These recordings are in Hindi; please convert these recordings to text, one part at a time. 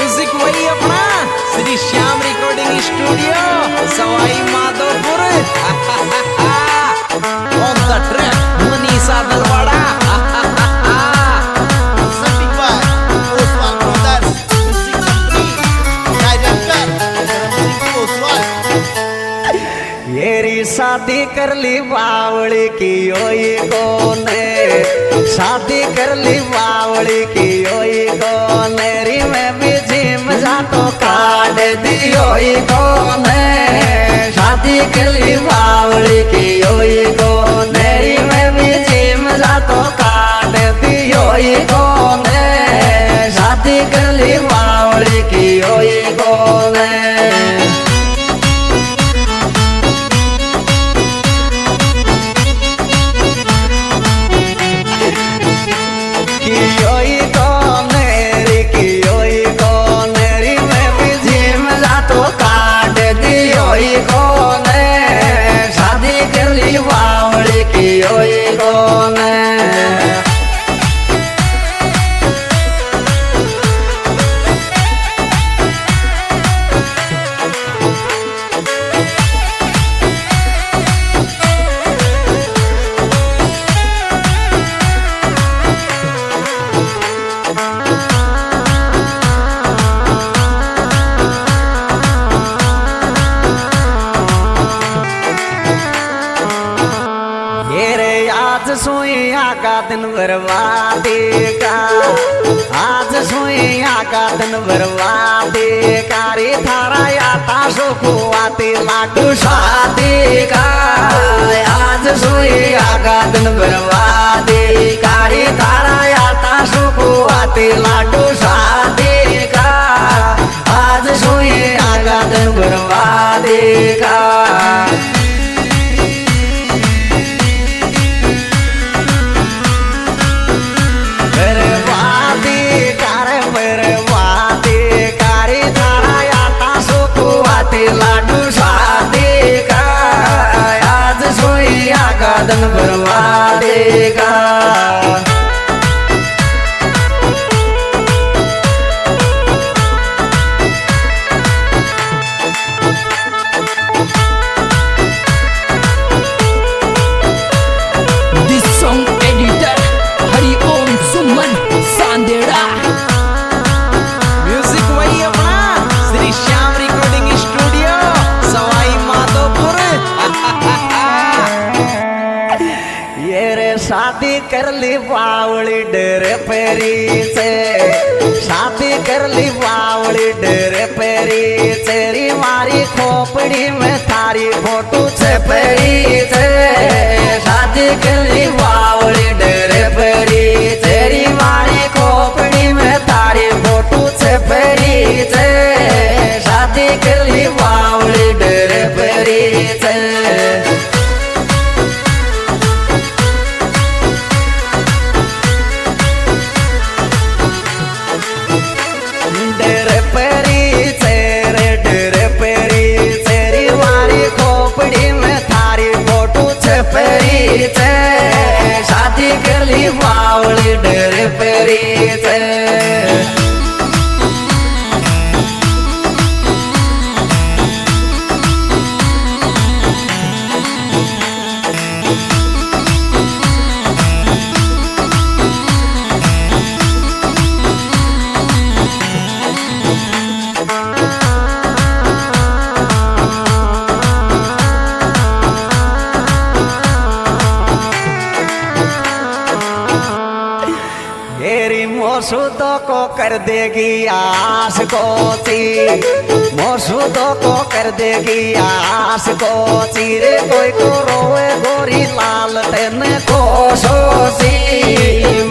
म्यूजिक वही अपना Shri Shyam recording studio Sawai Madhopur on the track Manisha Dalwada शादी कर ली बावली की ओई कोने शादी कर ली बावली की ओई कोने री में बिजी मजा तो काट दी ओई कोने शादी कर ली बावली की ओई कोने री में बिजी मजा तो काट दी ओई कोने शादी कर ली बावली की ओई कोने सोइया का दिन बर्बादी का आज सोइया का दिन बर्बादी का रे थारा याता सुखवाती लाडू शादी का आज सोइया का दिन बर्बादी का रे थारा याता सुखवाती लाडू शादी का आज सोइया का दिन बर्बादी का लाडू शादी का आज सोइया का दिन बर्बादी का This song editor Hari Om Suman Sandera music वही अपना श्री श्याम रिकॉर्डिंग स्टूडियो सवाई माधोपुर ये रे शादी कर ली बावली डेरे पेरी से शादी कर ली बावली डेरे पेरी तेरी मारी खोपड़ी में थारी फोटो छपेरी से शादी कर ली बावली डेरे पेरी तेरी मारी खोपड़ी में थारी फोटो छपेरी से शादी कर ली बावली डेरे पेरी से शादी कर ली बावली डेरे पेरी से मोसूदों को कर देगी आस को मोसूदों को कर देगी आस को चीरे कोई को रोए गोरी लाल तेन को सोसी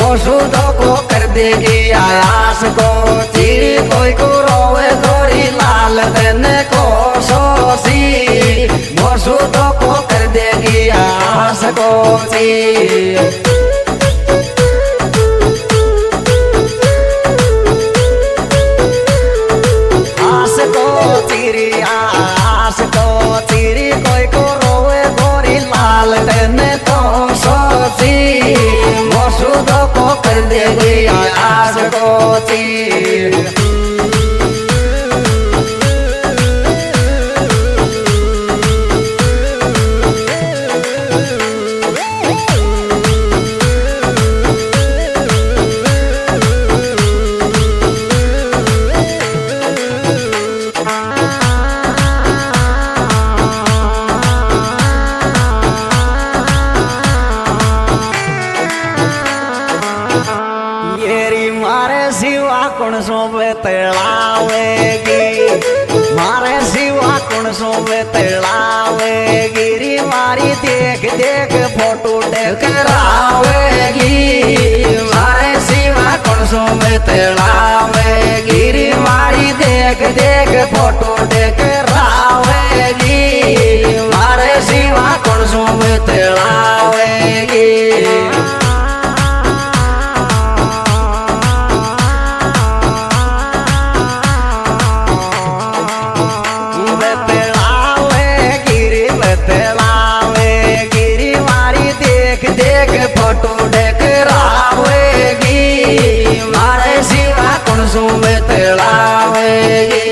मोसूदों को कर देगी आस को चीरे कोई को रोए गोरी लाल तेन को सोसी मोसूदों को कर देगी आस को कोई को रोए गोरी लाल देने तो सोची मोसूदों को कर देगी आस को कौन सो बेतलावेगी मारे सिवा कौन सो बेतलावेगी री मारी देख देख फोटो टकरावेगी मारे सिवा कौन सो बेतलावेगी री मारी देख देख फोटो टकरावेगी मारे सिवा कौन सो बेतलावेगी फोटो डकरावेगी मारे सिवा कौन सो बेतलावेगी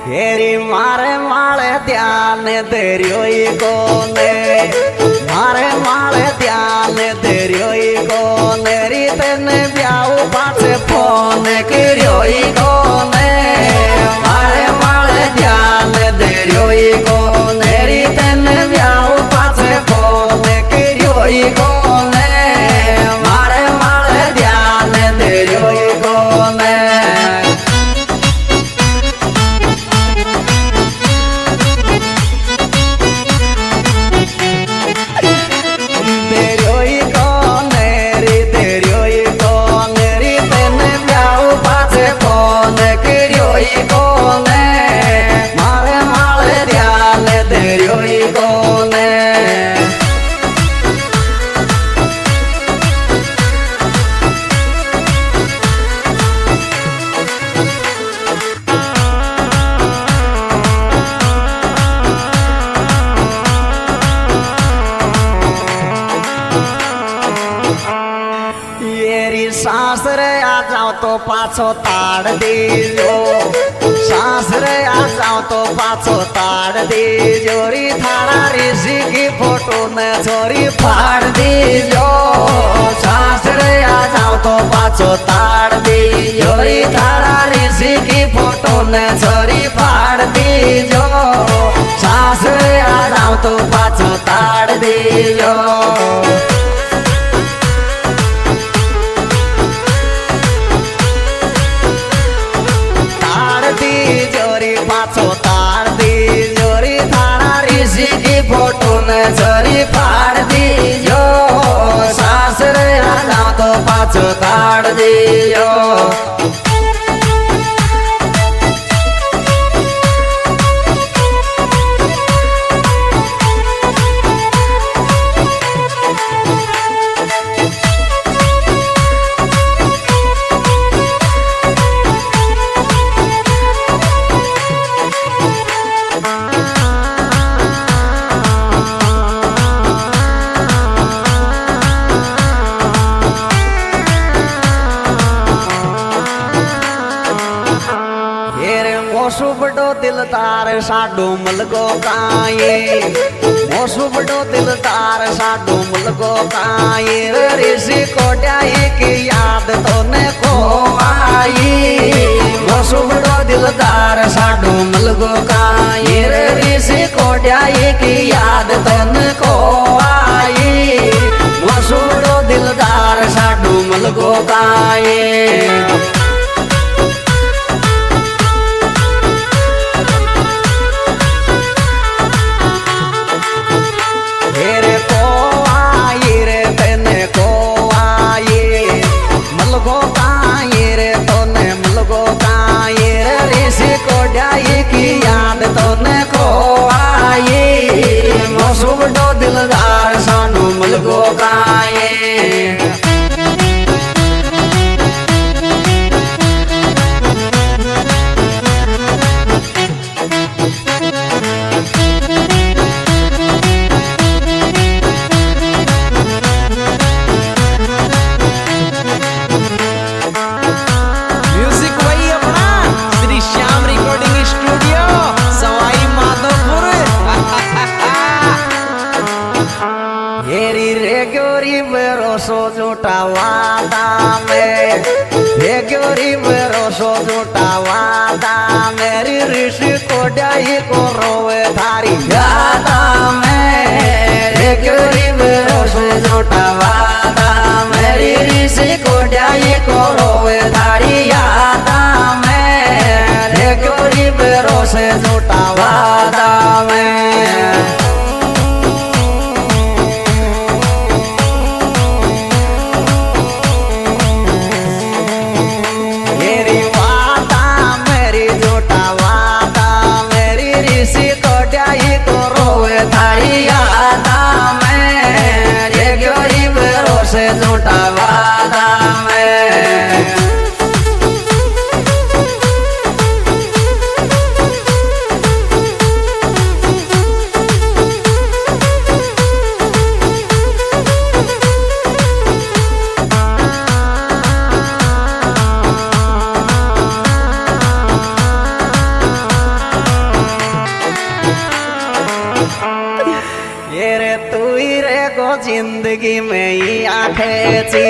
हेरी मारे माले ध्यान तेरियो कोने मारे माले ध्यान तेरियो कोने री तेने ब्याऊ पाछे फोन करियो कोने मारे माले ध्यान तेरियो कोने री तेने ब्याऊ पाछे फोन करियो कोने मारे माले ध्यान तेरियो कोने सासरे आ जाओ तो पाछो ताड़ दीजो सासरे आ जाओ तो पाछो ताड़ दीजो री थारा ऋषि की फोटो न छोरी फाड़ दीजो सासरे आ जाओ तो पाछो ताड़ दीजो री थारा ऋषि की फोटो न छोरी फाड़ दीजो सासरे आ जाओ तो पाछो ताड़ दीजो पाछो ताड़ दी जोरी थारा ऋषि की फोटो न छोरी फाड़ दी जो सासरे आ जाओ तो पाछो ताड़ दी जो मोसू बड़ो दिल तार साडो मलगो काये मोसू बड़ो दिल तार साडो मलगो काये ऋषि कोट्याई की याद तो ने को आई मोसू बड़ो दिल तार साडो मलगो काये ऋषि कोट्याई की याद तो ने को आई मोसू बड़ो दिल तार साडो मलगो काये की याद तो न को आई मोसू बड़ो दिलदार सानू मलगो काये झूठा वादा में गोरी भरोसो झूठा वादा मेरी ऋषि को डाई को रोवे थारी यादा में गोरी भरोसो झूठा वादा मेरी ऋषि को डाई को रोवे थारी यादा में गोरी भरोसे झूठा वादा में झूठा वादा में ये रे तू ही रे गो जिंदगी में ही आंखें ची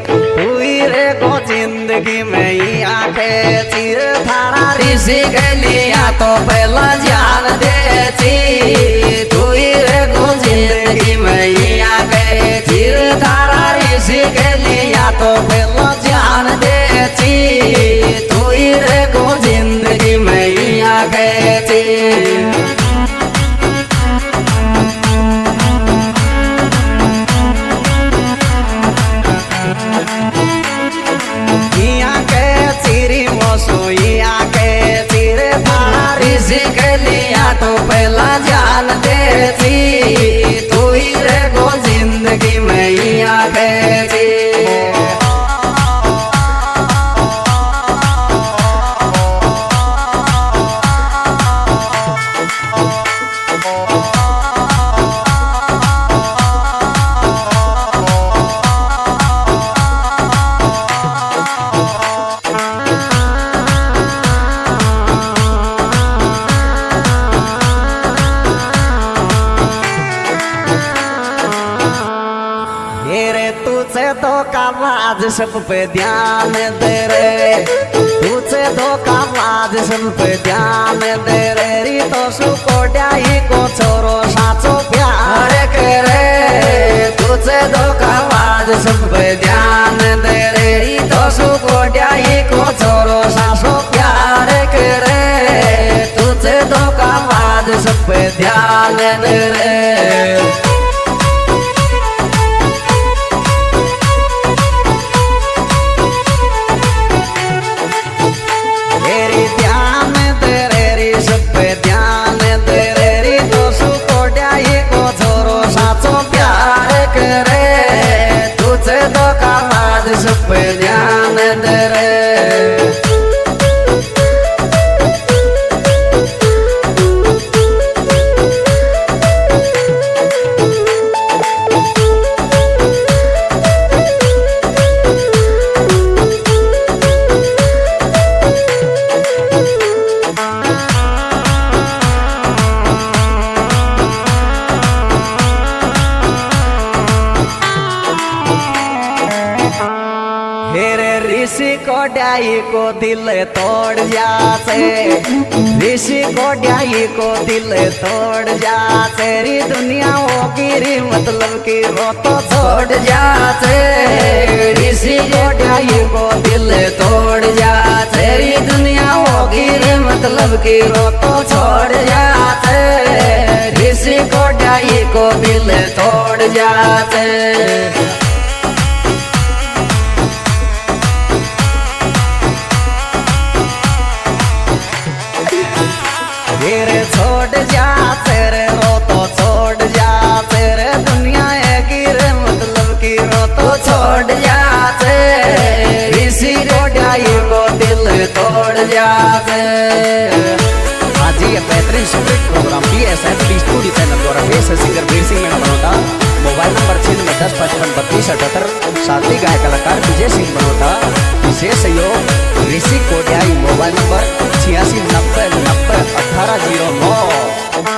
तू ही रे गो जिंदगी में ही आंखें ची थारा ऋषि के लिया तो पहला जान दे ची तू ही रे गो जिंदगी में ही आंखें ची थारा ऋषि के लिया तो पहला जान दे ची तू ही रे गो जिंदगी में ही आंखें ची तो पहला जान देती तू ही रे गो जिंदगी में ही आखेती धोखाबाज सब पे ध्यान दे रे तुझे धोखाबाज सब पे ध्यान दे रे री तो सुको डाई को छोरो साचो प्यार करे तुझे धोखाबाज सब पे ध्यान दे रे री तो सुको डाई को छोरो साचो प्यार करे तुझे धोखाबाज सब पे ध्यान दे रे सब पे ध्यान दे रे ऋषि को डाई को दिल तोड़ जाते ऋषि को डाई को दिल तोड़ जाते री दुनिया होगी री मतलब की वो तो छोड़ जाते ऋषि को डाई को दिल तोड़ जाते री दुनिया होगी री मतलब की वो तो छोड़ जाते ऋषि को डाई को दिल तोड़ जाते छोड़ जा तेरे रो तो छोड़ जा तेरे दुनिया है गिरे मतलब की रो तो छोड़ जा ऋषि को डाई को दिल तोड़ जाते आज ये बेहतरीन superhit program BSF studio channel द्वारा बेस सिंगर वीर सिंह मेरा बनोटा मोबाइल नंबर 9610553278 साथी गायक कलाकार विजय सिंह बनोटा विशेष सहयोग ऋषि कोडियाई मोबाइल नंबर 8690901809